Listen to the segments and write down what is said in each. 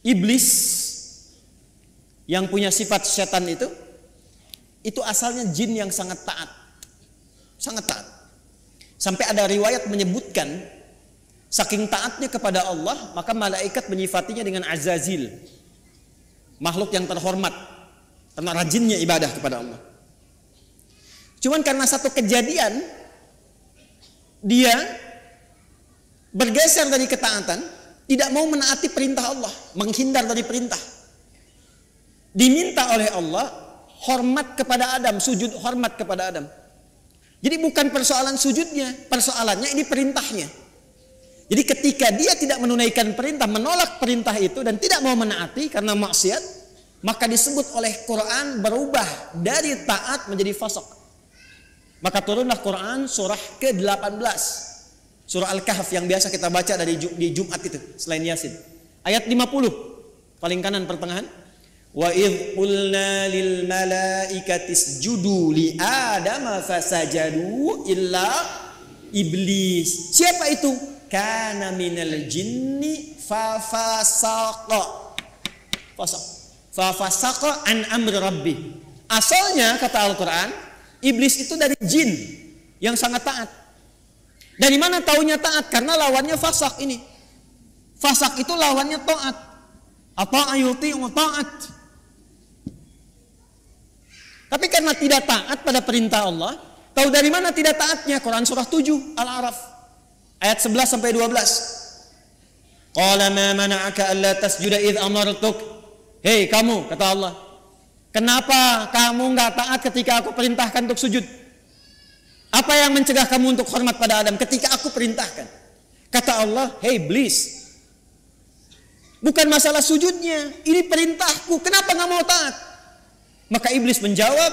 iblis yang punya sifat setan itu asalnya jin yang sangat taat. Sangat taat. Sampai ada riwayat menyebutkan saking taatnya kepada Allah, maka malaikat menyifatinya dengan Azazil, makhluk yang terhormat karena rajinnya ibadah kepada Allah. Cuman karena satu kejadian dia bergeser dari ketaatan, tidak mau menaati perintah Allah, menghindar dari perintah. Diminta oleh Allah hormat kepada Adam, sujud hormat kepada Adam. Jadi bukan persoalan sujudnya, persoalannya ini perintahnya. Jadi ketika dia tidak menunaikan perintah, menolak perintah itu dan tidak mau menaati karena maksiat, maka disebut oleh Quran berubah dari taat menjadi fasik. Maka turunlah Quran surah ke-18, surah Al-Kahf yang biasa kita baca di Jumat itu selain Yasin. Ayat 50, paling kanan pertengahan. Wa idh qulna lil malaikati isjudu li Adama fasajadu illa iblis. Siapa itu? Kana minal jinni fafasaqa. Fafasaqa an amri rabbih. Asalnya kata Al-Quran, iblis itu dari jin yang sangat taat. Dari mana taunya taat? Karena lawannya fasak ini. Fasak itu lawannya taat. Apa ayuti taat. Tapi karena tidak taat pada perintah Allah, tahu dari mana tidak taatnya? Quran surah 7 Al-A'raf ayat 11 sampai 12. Qala ma mana'aka alla tasjuda idh amartuk. Hei kamu, kata Allah, kenapa kamu enggak taat ketika aku perintahkan untuk sujud? Apa yang mencegah kamu untuk hormat pada Adam ketika aku perintahkan? Kata Allah, hei iblis, bukan masalah sujudnya, ini perintahku, kenapa enggak mau taat? Maka iblis menjawab,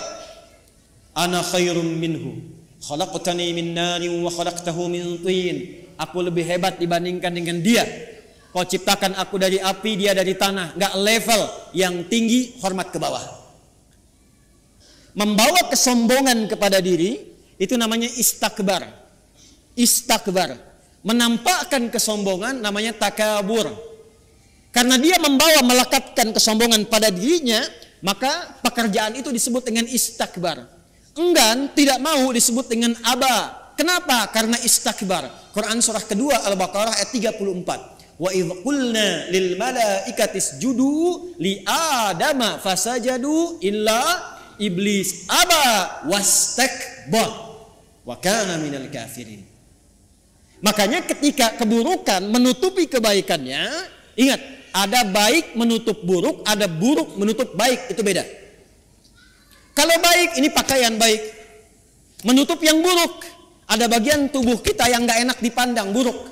ana khairum minhu, khalaqtani min narin wa khalaqtahu min tin. Aku lebih hebat dibandingkan dengan dia. Kau ciptakan aku dari api, dia dari tanah. Gak level, yang tinggi hormat ke bawah. Membawa kesombongan kepada diri, itu namanya istakbar. Istakbar, menampakkan kesombongan namanya takabur. Karena dia membawa melekatkan kesombongan pada dirinya, maka pekerjaan itu disebut dengan istakbar. Enggan, tidak mau disebut dengan aba. Kenapa? Karena istakbar. Quran surah kedua Al-Baqarah ayat 34. Wa idh qulna lil malaikati isjudu li Adama fasajadu illa iblis aba wastakbar wa kana minal kafirin. Makanya ketika keburukan menutupi kebaikannya, ingat, ada baik menutup buruk, ada buruk menutup baik, itu beda. Kalau baik, ini pakaian baik, menutup yang buruk. Ada bagian tubuh kita yang gak enak dipandang, buruk.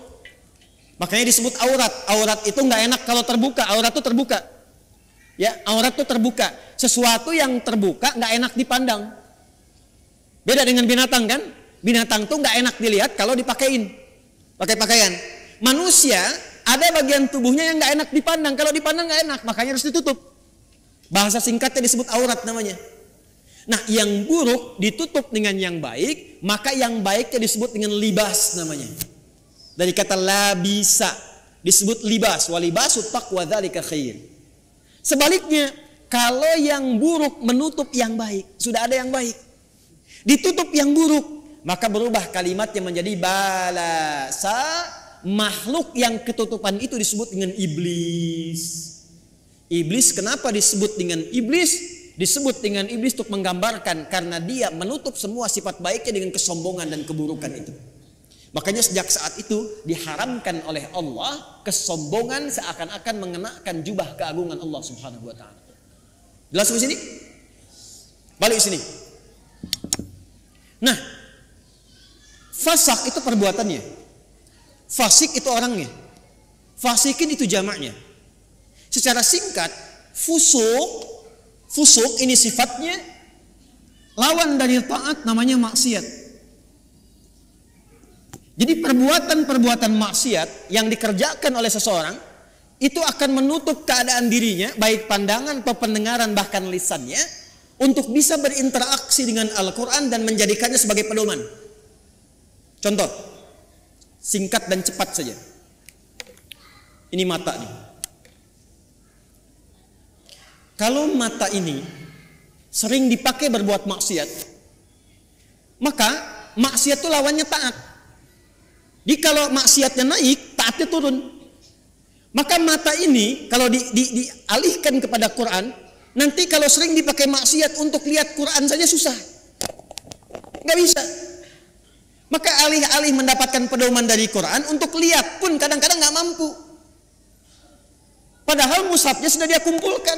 Makanya disebut aurat. Aurat itu gak enak kalau terbuka, aurat itu terbuka. Ya, aurat itu terbuka. Sesuatu yang terbuka gak enak dipandang. Beda dengan binatang kan? Binatang tuh gak enak dilihat kalau dipakein, pakai pakaian. Manusia ada bagian tubuhnya yang gak enak dipandang. Kalau dipandang gak enak, makanya harus ditutup. Bahasa singkatnya disebut aurat namanya. Nah, yang buruk ditutup dengan yang baik, maka yang baiknya disebut dengan libas namanya. Dari kata labisa disebut libas. Walibasu taqwa dzalika khair. Sebaliknya, kalau yang buruk menutup yang baik, sudah ada yang baik, ditutup yang buruk, maka berubah kalimatnya menjadi balasa. Makhluk yang ketutupan itu disebut dengan iblis. Iblis kenapa disebut dengan iblis? Disebut dengan iblis untuk menggambarkan karena dia menutup semua sifat baiknya dengan kesombongan dan keburukan itu. Makanya sejak saat itu diharamkan oleh Allah kesombongan seakan-akan mengenakan jubah keagungan Allah Subhanahu wa taala. Jelas di sini? Balik sini. Nah, fasak itu perbuatannya. Fasik itu orangnya. Fasikin itu jamaknya. Secara singkat, fusuk ini sifatnya lawan dari taat, namanya maksiat. Jadi perbuatan-perbuatan maksiat yang dikerjakan oleh seseorang itu akan menutup keadaan dirinya, baik pandangan atau pendengaran bahkan lisannya, untuk bisa berinteraksi dengan Al-Quran dan menjadikannya sebagai pedoman. Contoh, singkat dan cepat saja. Ini mata nih. kalau mata ini sering dipakai berbuat maksiat, maka maksiat itu lawannya taat. Jadi kalau maksiatnya naik, taatnya turun. Maka mata ini kalau dialihkan kepada Quran, nanti kalau sering dipakai maksiat untuk lihat Quran saja susah, nggak bisa. Maka alih-alih mendapatkan pedoman dari Quran, untuk lihat pun kadang-kadang nggak mampu. Padahal mushafnya sudah dia kumpulkan.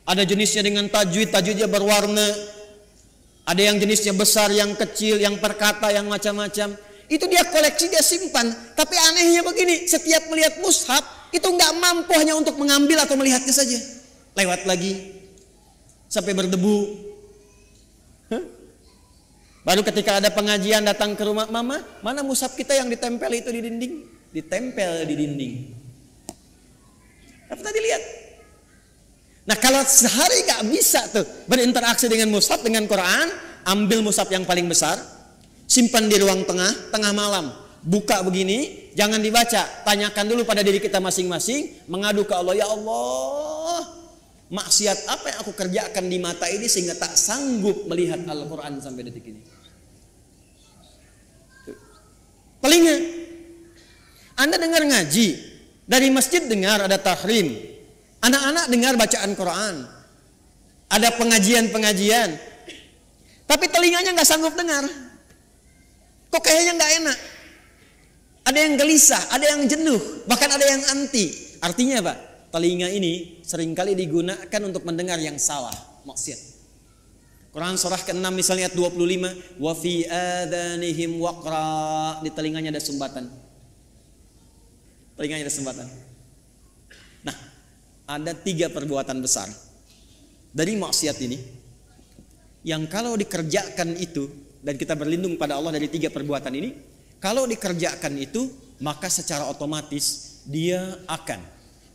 Ada jenisnya dengan tajwid, tajwidnya berwarna. Ada yang jenisnya besar, yang kecil, yang per kata, yang macam-macam. Itu dia koleksi, dia simpan. Tapi anehnya begini, setiap melihat mushaf itu nggak mampu hanya untuk mengambil atau melihatnya saja. Lewat lagi sampai berdebu. Baru ketika ada pengajian datang ke rumah, mama, mana mushaf kita yang ditempel itu di dinding? Ditempel di dinding. Apa tadi lihat? Nah kalau sehari gak bisa tuh berinteraksi dengan mushaf, dengan Quran, ambil mushaf yang paling besar, simpan di ruang tengah malam, buka begini, jangan dibaca, tanyakan dulu pada diri kita masing-masing, mengadu ke Allah, ya Allah, maksiat apa yang aku kerjakan di mata ini sehingga tak sanggup melihat Al-Quran sampai detik ini. Telinga, Anda dengar ngaji, dari masjid dengar ada tahrim, anak-anak dengar bacaan Quran, ada pengajian-pengajian, tapi telinganya nggak sanggup dengar. Kok kayaknya nggak enak? Ada yang gelisah, ada yang jenuh, bahkan ada yang anti. Artinya apa? Telinga ini seringkali digunakan untuk mendengar yang salah, maksiat. Quran surah ke-6 misalnya ayat 25, wa fi adanihim waqra, di telinganya ada sumbatan. Telinganya ada sumbatan. Nah, ada 3 perbuatan besar dari maksiat ini yang kalau dikerjakan itu, dan kita berlindung pada Allah dari 3 perbuatan ini, kalau dikerjakan itu maka secara otomatis dia akan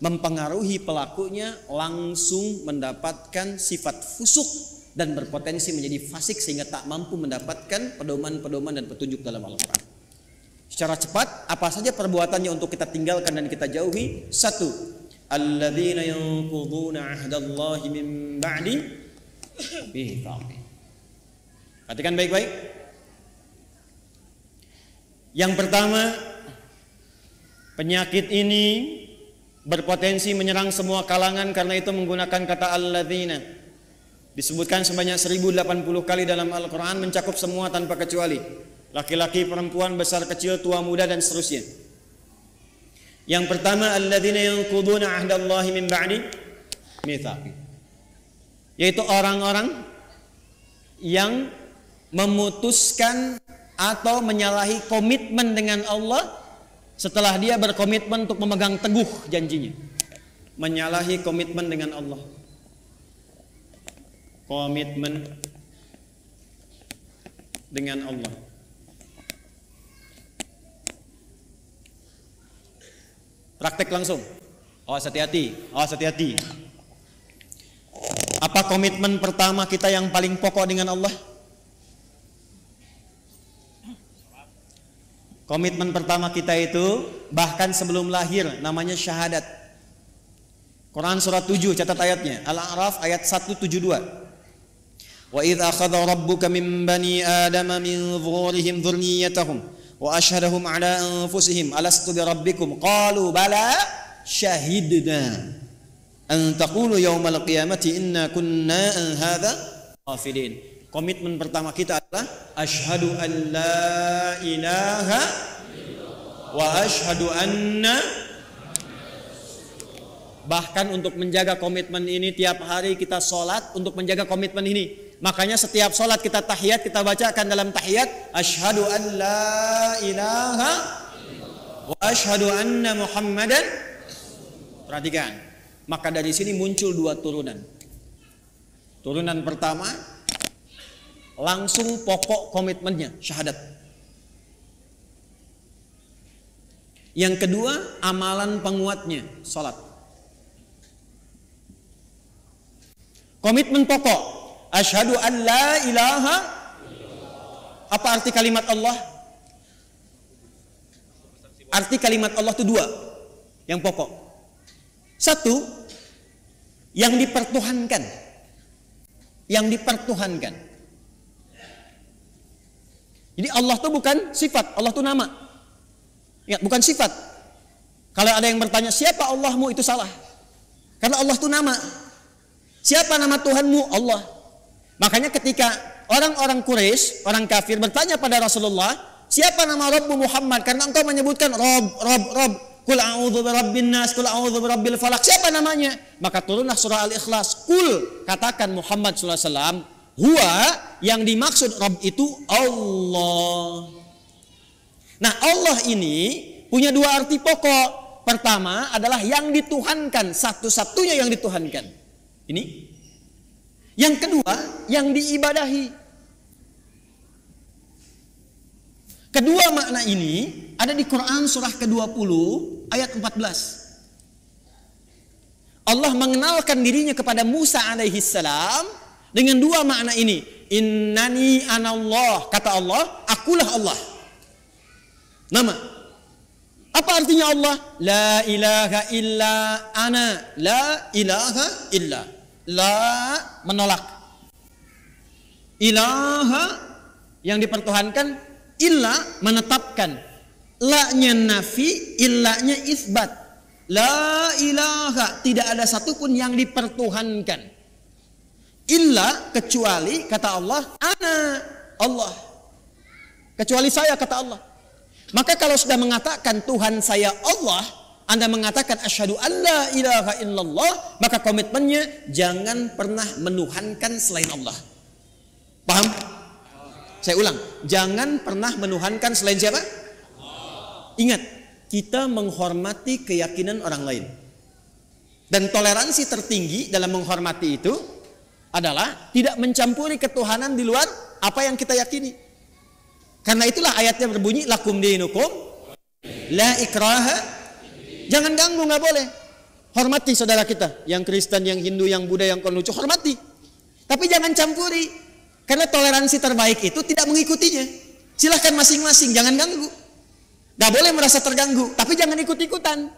mempengaruhi pelakunya langsung mendapatkan sifat fusuk dan berpotensi menjadi fasik sehingga tak mampu mendapatkan pedoman-pedoman dan petunjuk dalam Al-Quran. Secara cepat, apa saja perbuatannya untuk kita tinggalkan dan kita jauhi? 1. Alladzina yanquduna 'ahdallahi min ba'di mitsaqih. Perhatikan baik-baik. Yang pertama, penyakit ini berpotensi menyerang semua kalangan karena itu menggunakan kata alladzina. Disebutkan sebanyak 1080 kali dalam Al-Quran, mencakup semua tanpa kecuali. Laki-laki, perempuan, besar, kecil, tua, muda, dan seterusnya. Yang pertama, alladzina yanquduna 'ahdallahi min ba'di mitsaqih. Yaitu orang-orang yang memutuskan atau menyalahi komitmen dengan Allah setelah dia berkomitmen untuk memegang teguh janjinya. Menyalahi komitmen dengan Allah. Komitmen dengan Allah. Praktek langsung. Awas hati-hati, awas hati-hati. Apa komitmen pertama kita yang paling pokok dengan Allah? Komitmen pertama kita itu bahkan sebelum lahir namanya syahadat. Quran surah 7, catat ayatnya, Al-A'raf ayat 172. Wa idz akhadha rabbuka min bani adama min zuhurihim dzurriyyatahum wa asyhadahum ala anfusihim alastu bi rabbikum qalu bala syahidna an taqulu yaumal qiyamati inna kunna an hadza ghafilin. Komitmen pertama kita adalah asyhadu an la ilaha wa asyhadu anna. Bahkan untuk menjaga komitmen ini tiap hari kita sholat untuk menjaga komitmen ini. Makanya setiap sholat kita tahiyat, kita bacakan dalam tahiyat asyhadu an la ilaha wa asyhadu anna muhammadan. Perhatikan. Maka dari sini muncul 2 turunan. Turunan pertama langsung pokok komitmennya syahadat. Yang kedua amalan penguatnya sholat. Komitmen pokok asyhadu an la ilaha. Apa arti kalimat Allah? Arti kalimat Allah itu 2 yang pokok. 1, yang dipertuhankan. Yang dipertuhankan. Jadi Allah itu bukan sifat, Allah itu nama. Ya, bukan sifat. Kalau ada yang bertanya siapa Allahmu, itu salah. Karena Allah itu nama. Siapa nama Tuhanmu? Allah. Makanya ketika orang-orang Quraisy, orang kafir bertanya pada Rasulullah, siapa nama Rabbmu Muhammad? Karena engkau menyebutkan Rabb. Qul a'udzu birabbin nas, qul a'udzu birabbil falaq. Siapa namanya? Maka turunlah surah Al-Ikhlas. Qul, katakan Muhammad sallallahu alaihi wasallam, huwa, yang dimaksud Rabb itu Allah. Nah, Allah ini punya dua arti pokok. Pertama adalah yang dituhankan, satu-satunya yang dituhankan. Ini. Yang kedua, yang diibadahi. Kedua makna ini ada di Quran surah ke-20 ayat 14. Allah mengenalkan dirinya kepada Musa alaihi salam dengan dua makna ini. Innani anallah, kata Allah, akulah Allah. Nama. Apa artinya Allah? La ilaha illa ana, la ilaha illa. La menolak. Ilaha yang dipertuhankan, illa menetapkan. La-nya nafi, illa-nya isbat. La ilaha, tidak ada satupun yang dipertuhankan. Illa, kecuali, kata Allah, ana, Allah. Kecuali saya, kata Allah. Maka kalau sudah mengatakan Tuhan saya Allah, Anda mengatakan asyhadu alla ilaha illallah, maka komitmennya jangan pernah menuhankan selain Allah. Paham? Saya ulang, jangan pernah menuhankan selain siapa? Ingat, kita menghormati keyakinan orang lain. Dan toleransi tertinggi dalam menghormati itu adalah tidak mencampuri ketuhanan di luar apa yang kita yakini. Karena itulah ayatnya berbunyi lakum dinukum la ikraha. Jangan ganggu, nggak boleh. Hormati saudara kita, yang Kristen, yang Hindu, yang Buddha, yang Konghucu, hormati. Tapi jangan campuri. Karena toleransi terbaik itu tidak mengikutinya. Silahkan masing-masing, jangan ganggu. Gak boleh merasa terganggu, tapi jangan ikut-ikutan.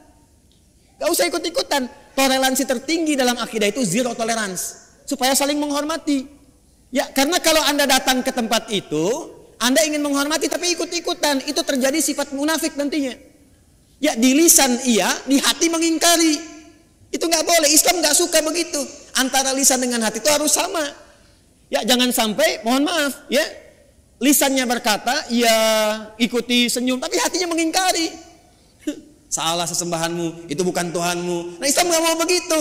Gak usah ikut-ikutan. Toleransi tertinggi dalam akidah itu zero tolerance, supaya saling menghormati. Ya, karena kalau Anda datang ke tempat itu, Anda ingin menghormati tapi ikut-ikutan, itu terjadi sifat munafik nantinya. Ya, di lisan iya, di hati mengingkari. Itu gak boleh. Islam gak suka begitu. Antara lisan dengan hati itu harus sama. Ya, jangan sampai, mohon maaf, ya, lisannya berkata, ya ikuti senyum, tapi hatinya mengingkari. Salah sesembahanmu, itu bukan Tuhanmu. Nah, Islam gak mau begitu.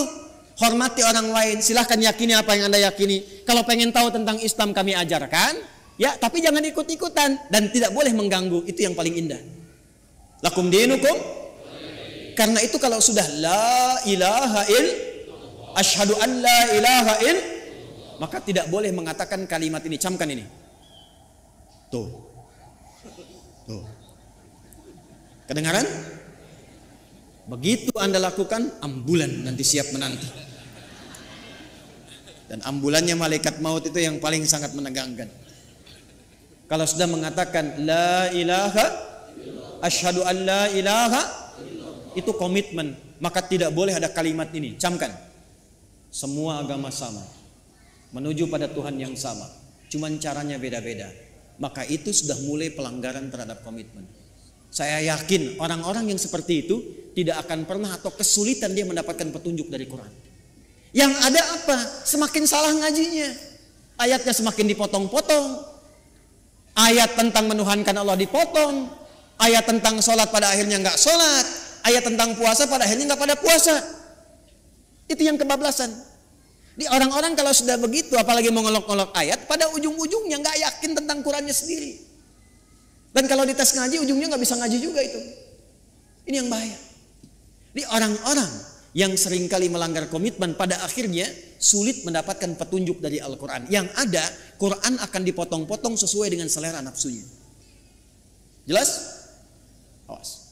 Hormati orang lain, silahkan yakini apa yang Anda yakini. Kalau pengen tahu tentang Islam kami ajarkan, ya, tapi jangan ikut-ikutan. Dan tidak boleh mengganggu, itu yang paling indah. Lakum dinukum. Karena itu kalau sudah la ilaha il, asyhadu an la ilaha il, maka tidak boleh mengatakan kalimat ini. Camkan ini. Tuh. Kedengaran? Begitu Anda lakukan, ambulan nanti siap menanti. Dan ambulannya malaikat maut itu yang paling sangat menegangkan. Kalau sudah mengatakan la ilaha, asyhadu an la ilaha, itu komitmen. Maka tidak boleh ada kalimat ini. Camkan. Semua agama sama, menuju pada Tuhan yang sama, cuman caranya beda-beda. Maka itu sudah mulai pelanggaran terhadap komitmen. Saya yakin orang-orang yang seperti itu tidak akan pernah atau kesulitan dia mendapatkan petunjuk dari Quran. Yang ada apa? Semakin salah ngajinya. Ayatnya semakin dipotong-potong. Ayat tentang menuhankan Allah dipotong. Ayat tentang sholat pada akhirnya nggak sholat. Ayat tentang puasa pada akhirnya nggak pada puasa. Itu yang kebablasan. Di orang-orang kalau sudah begitu, apalagi mengolok-olok ayat, pada ujung-ujungnya nggak yakin tentang Qurannya sendiri. Dan kalau dites ngaji, ujungnya nggak bisa ngaji juga itu. Ini yang bahaya. Di orang-orang yang seringkali melanggar komitmen, pada akhirnya sulit mendapatkan petunjuk dari Al-Quran. Yang ada, Quran akan dipotong-potong sesuai dengan selera nafsunya. Jelas? Awas.